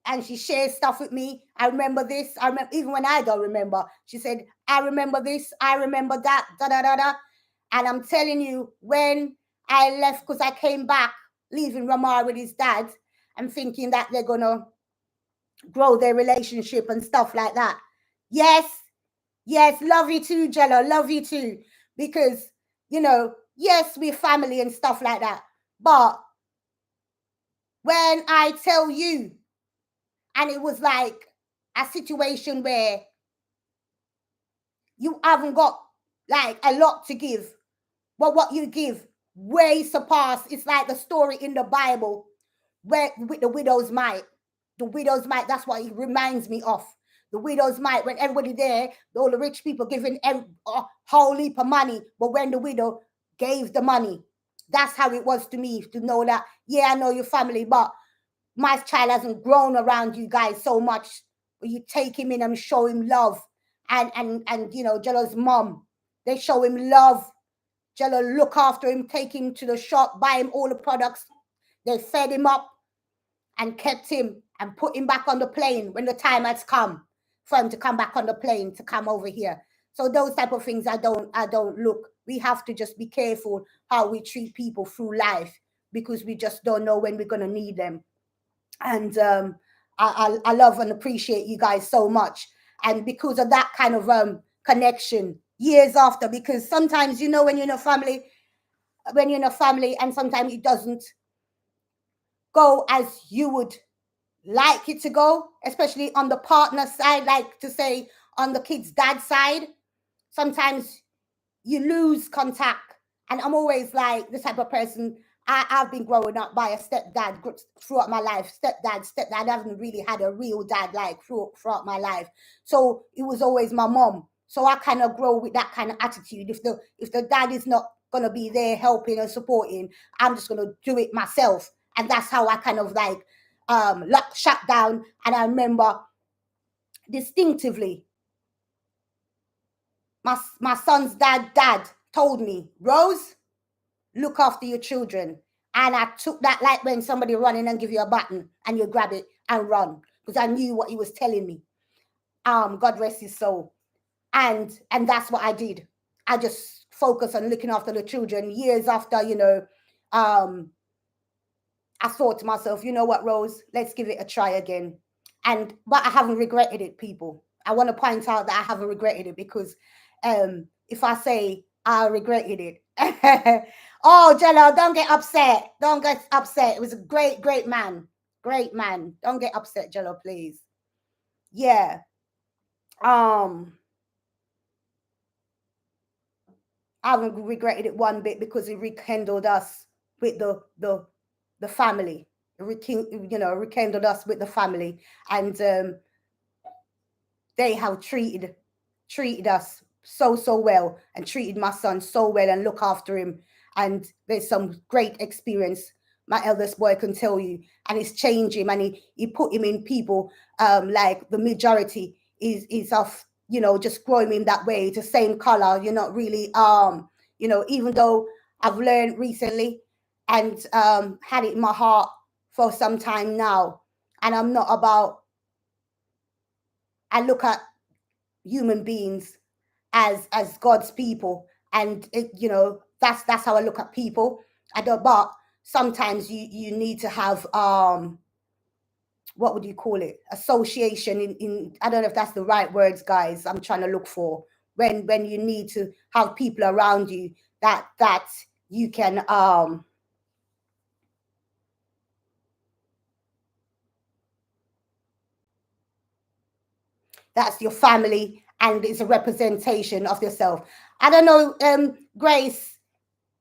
and she shares stuff with me. I remember this. I remember even when I don't remember. She said, I remember this. I remember that. Da da da da. And I'm telling you, when I left, because I came back, leaving Ramar with his dad, and thinking that they're gonna grow their relationship and stuff like that. Yes, yes, love you too, Jello. Love you too. Because, you know, yes, we're family and stuff like that. But when I tell you, and it was like a situation where you haven't got like a lot to give, but what you give way surpass. It's like the story in the Bible where with the widow's mite. The widow's mite, that's what it reminds me of. The widow's mite, when everybody there, all the rich people giving a whole heap of money, but when the widow gave the money, that's how it was to me, to know that, yeah, I know your family, but my child hasn't grown around you guys so much. But you take him in and show him love. And you know, Jello's mom, they show him love. Jello look after him, take him to the shop, buy him all the products. They fed him up and kept him and put him back on the plane when the time has come for him to come back on the plane to come over here. So those type of things I don't look. We have to just be careful how we treat people through life, because we just don't know when we're gonna need them. And I love and appreciate you guys so much. And because of that kind of connection years after, because sometimes, you know, when you're in a family, and sometimes it doesn't go as you would like it to go, especially on the partner side, like to say on the kid's dad side, sometimes you lose contact. And I'm always like the type of person, I've been growing up by a stepdad throughout my life. Stepdad. I haven't really had a real dad like throughout my life. So it was always my mom. So I kind of grow with that kind of attitude. If the dad is not gonna be there helping and supporting, I'm just gonna do it myself. And that's how I kind of like shut down. And I remember distinctively my son's dad told me, Rose, look after your children. And I took that like when somebody running and give you a button and you grab it and run, because I knew what he was telling me. God rest his soul. And that's what I did. I just focused on looking after the children. Years after, you know, I thought to myself, you know what, Rose, let's give it a try again. But I haven't regretted it, people. I want to point out that I haven't regretted it, because if I say I regretted it, oh, Jello, don't get upset. Don't get upset. It was a great man. Great man. Don't get upset, Jello, please. Yeah. I haven't regretted it one bit, because it rekindled us with the family. Rekindled us with the family, and they have treated us so well, and treated my son so well, and look after him. And there's some great experience my eldest boy can tell you, and it's changed him, and he put him in people, like the majority is of, you know, just growing him that way, the same color. You're not really you know, even though I've learned recently and had it in my heart for some time now, and I'm not about, I look at human beings as God's people, and you know, that's how I look at people. I don't, but sometimes you need to have what would you call it, association in I don't know if that's the right words, guys, I'm trying to look for, when you need to have people around you that you can that's your family, and it's a representation of yourself. I don't know, Grace,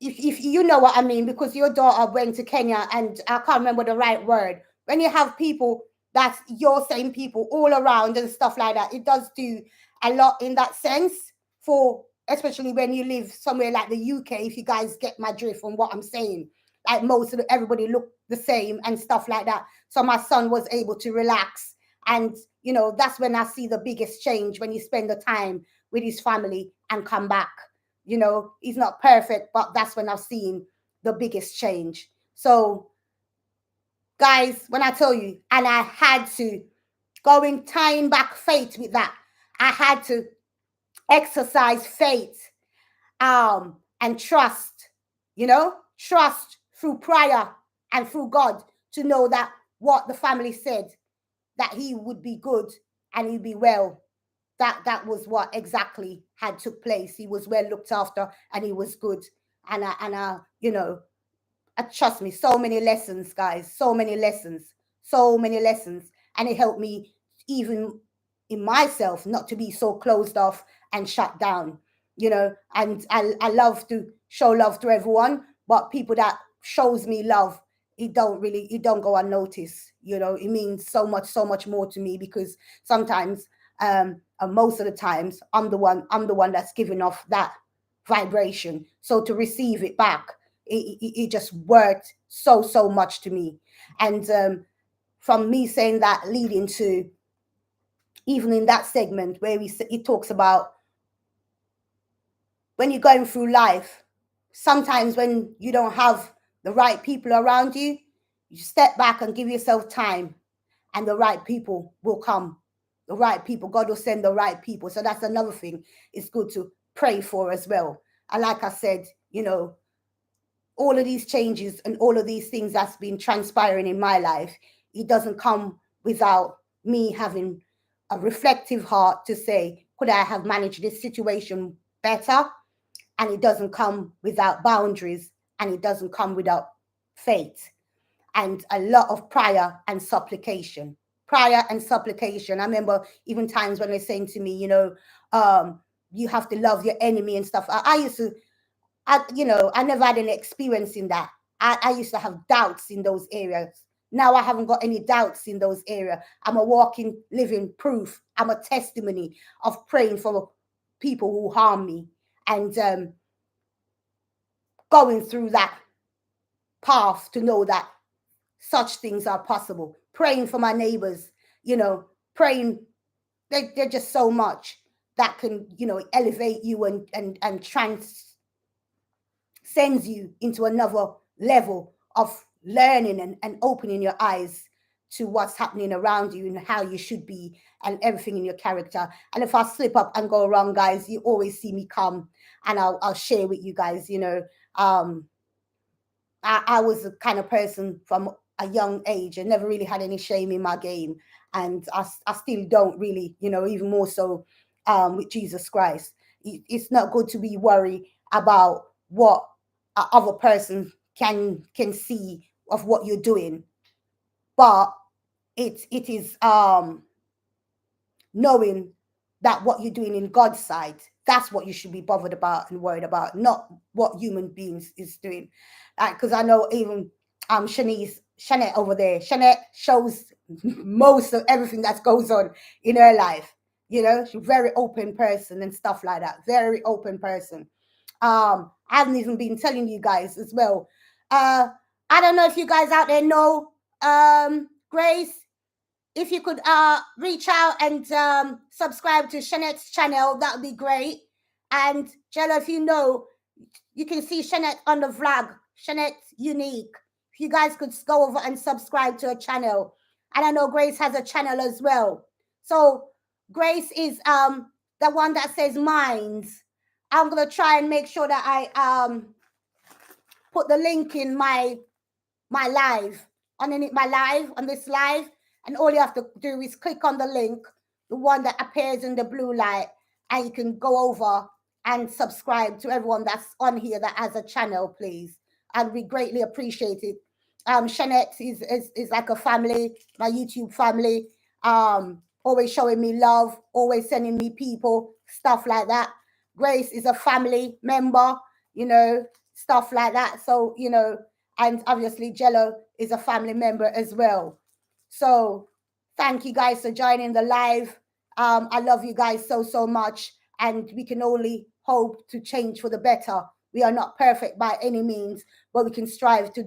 if you know what I mean, because your daughter went to Kenya, and I can't remember the right word. When you have people that's your same people all around and stuff like that, it does do a lot in that sense, for especially when you live somewhere like the UK. If you guys get my drift on what I'm saying, like everybody look the same and stuff like that. So my son was able to relax, and you know, that's when I see the biggest change, when you spend the time with his family and come back. You know, he's not perfect, but that's when I've seen the biggest change. So Guys, when I tell you, and I had to go in tying back faith with that. I had to exercise faith and trust, trust through prayer and through God to know that what the family said, that he would be good and he'd be well. That was what exactly had took place. He was well looked after and he was good. And trust me, so many lessons, guys, so many lessons, so many lessons. And it helped me even in myself not to be so closed off and shut down, and I love to show love to everyone, but people that shows me love, it don't go unnoticed. It means so much more to me, because sometimes and most of the times I'm the one that's giving off that vibration. So to receive it back, it just worked so much to me. And from me saying that, leading to even in that segment where it talks about when you're going through life, sometimes when you don't have the right people around you, you step back and give yourself time, and the right people will come. The right people, God will send the right people. So that's another thing it's good to pray for as well. And like I said, all of these changes and all of these things that's been transpiring in my life, it doesn't come without me having a reflective heart to say, could I have managed this situation better? And it doesn't come without boundaries, and it doesn't come without faith and a lot of prayer and supplication. Prayer and supplication. I remember even times when they're saying to me, you have to love your enemy and stuff. I used to, I never had any experience in that. I used to have doubts in those areas. Now I haven't got any doubts in those areas. I'm a walking, living proof. I'm a testimony of praying for people who harm me and going through that path to know that such things are possible. Praying for my neighbors, praying. They're just so much that can, elevate you and transcends you into another level of learning and opening your eyes to what's happening around you and how you should be and everything in your character. And if I slip up and go wrong, guys, you always see me come and I'll share with you guys. I was the kind of person from a young age and never really had any shame in my game. And I still don't really, even more so with Jesus Christ. It's not good to be worried about what a other person can see of what you're doing. But it is knowing that what you're doing in God's side, that's what you should be bothered about and worried about, not what human beings is doing. Because I know even Shanette over there, Shanette shows most of everything that goes on in her life. She's a very open person and stuff like that. Very open person. I haven't even been telling you guys as well. I don't know if you guys out there know Grace. If you could reach out and subscribe to Shanette's channel, that would be great. And Jello, if you can see Shanette on the vlog. Shanette's unique. If you guys could go over and subscribe to her channel. And I know Grace has a channel as well. So Grace is the one that says Minds. I'm gonna try and make sure that I put the link in my live on this live. And all you have to do is click on the link, the one that appears in the blue light, and you can go over and subscribe to everyone that's on here that has a channel, please. I'd be greatly appreciated. Shanette is like a family, my YouTube family. Always showing me love, always sending me people, stuff like that. Grace is a family member, stuff like that. So, and obviously Jello is a family member as well. So thank you guys for joining the live. I love you guys so much, and we can only hope to change for the better. We are not perfect by any means, but we can strive to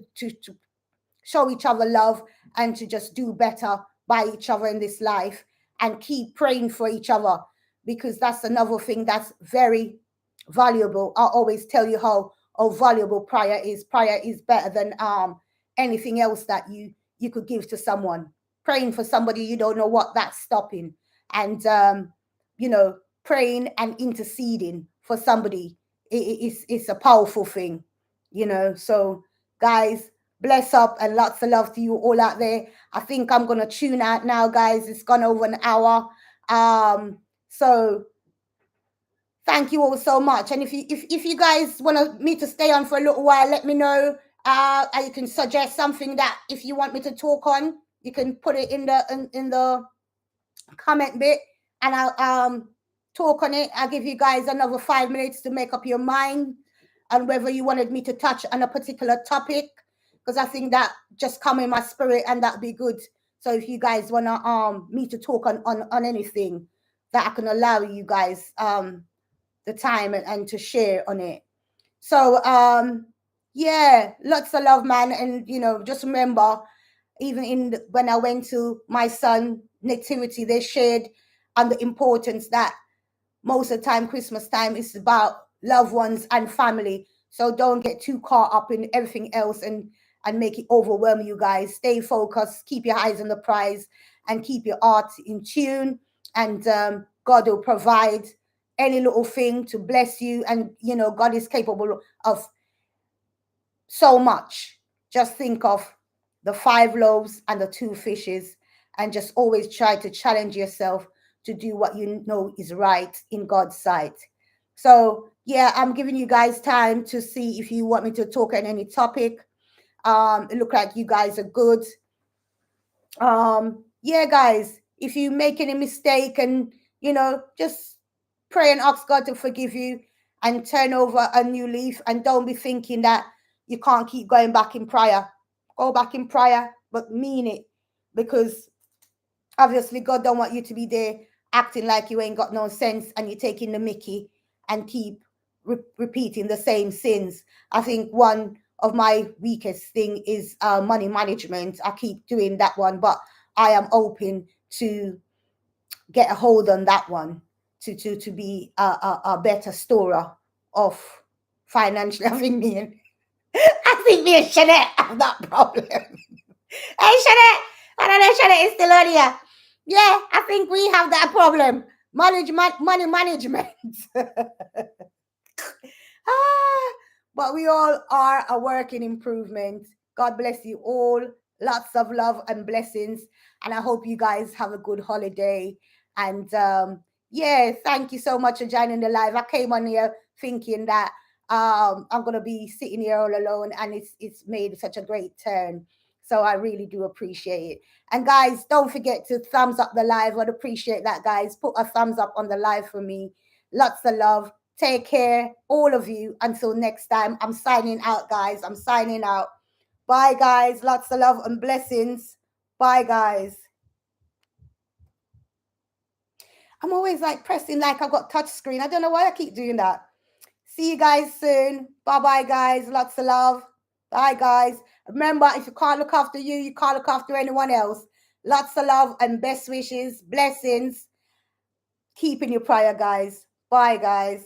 show each other love and to just do better by each other in this life and keep praying for each other, because that's another thing that's very valuable. I always tell you how valuable prayer is. Prayer is better than anything else that you could give to someone. Praying for somebody, you don't know what that's stopping. And, you know, praying and interceding for somebody, it's a powerful thing, you know. So, guys, bless up and lots of love to you all out there. I think I'm going to tune out now, guys. It's gone over an hour. So thank you all so much. And if you guys want me to stay on for a little while, let me know. And you can suggest something that if you want me to talk on, you can put it in the comment bit, and I'll talk on it. I'll give you guys another 5 minutes to make up your mind on whether you wanted me to touch on a particular topic, because I think that just come in my spirit and that'd be good. So if you guys wanna me to talk on anything, that I can allow you guys the time and to share on it. So yeah, lots of love, man. And you know, just remember, even when I went to my son nativity, they shared on the importance that most of the time Christmas time is about loved ones and family. So don't get too caught up in everything else and make it overwhelm you guys. Stay focused, keep your eyes on the prize, and keep your heart in tune, and God will provide any little thing to bless you. And you know, God is capable of so much. Just think of the 5 loaves and the 2 fishes, and just always try to challenge yourself to do what you know is right in God's sight. So yeah, I'm giving you guys time to see if you want me to talk on any topic. It look like you guys are good. Yeah, guys, if you make any mistake, and you know, just pray and ask God to forgive you and turn over a new leaf, and don't be thinking that you can't keep going back in prayer. Go back in prayer, but mean it, because obviously God don't want you to be there acting like you ain't got no sense and you're taking the mickey and keep repeating the same sins. I think one of my weakest thing is money management. I keep doing that one, but I am open to get a hold on that one to be a better storer of financially. I think me and Shanette have that problem. Hey, Shanette, I don't know, Shanette is still on here. Yeah, I think we have that problem. Money management. But we all are a work in improvement. God bless you all. Lots of love and blessings. And I hope you guys have a good holiday. And yeah, thank you so much for joining the live. I came on here thinking that I'm gonna be sitting here all alone, and it's made such a great turn. So I really do appreciate it. And guys, don't forget to thumbs up the live. I'd appreciate that, guys. Put a thumbs up on the live for me. Lots of love. Take care, all of you. Until next time, I'm signing out, guys. I'm signing out. Bye, guys. Lots of love and blessings. Bye, guys. I'm always like pressing like I've got touch screen. I don't know why I keep doing that. See you guys soon. Bye-bye, guys. Lots of love. Bye, guys. Remember, if you can't look after you, you can't look after anyone else. Lots of love and best wishes, blessings. Keep in your prayer, guys. Bye, guys.